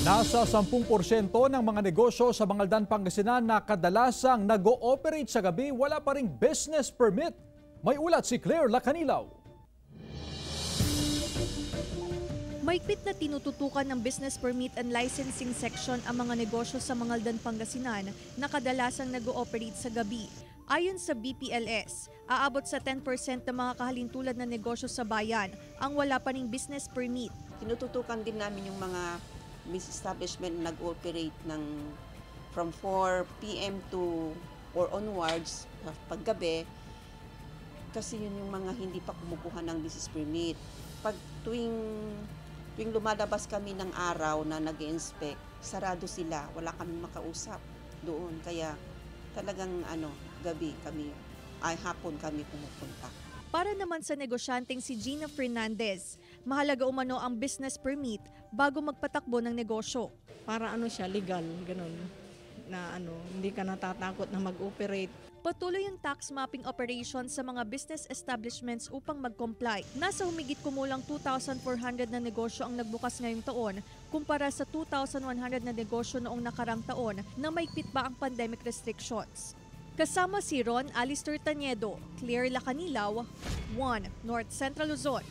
Nasa 10% ng mga negosyo sa Bangaldan, Pangasinan na kadalasang nag-ooperate sa gabi wala pa ring business permit. May ulat si Claire Lacanilaw. Mahigpit na tinututukan ng Business Permit and Licensing Section ang mga negosyo sa Bangaldan, Pangasinan na kadalasang nag-ooperate sa gabi. Ayon sa BPLS, aabot sa 10% ng mga kahalintulad na negosyo sa bayan ang wala pa ring business permit. Tinututukan din namin yung mga business establishment na nag-ooperate ng from 4 p.m. to or onwards paggabi kasi yun yung mga hindi pa kumukuha ng business permit. Pag tuwing lumalabas kami ng araw na nag-inspect, sarado sila, wala kaming makausap doon. Kaya talagang gabi kami, hapon kami pumupunta. Para naman sa negosyanteng si Gina Fernandez, mahalaga umano ang business permit bago magpatakbo ng negosyo. Para siya, legal, ganun. Na hindi ka natatakot na mag-operate. Patuloy ang tax mapping operation sa mga business establishments upang mag-comply. Nasa humigit kumulang 2,400 na negosyo ang nagbukas ngayong taon kumpara sa 2,100 na negosyo noong nakarang taon na mahigpit pa ang pandemic restrictions. Kasama si Ron Alistair Taniedo, Claire Lacanilaw, 1 North Central Luzon.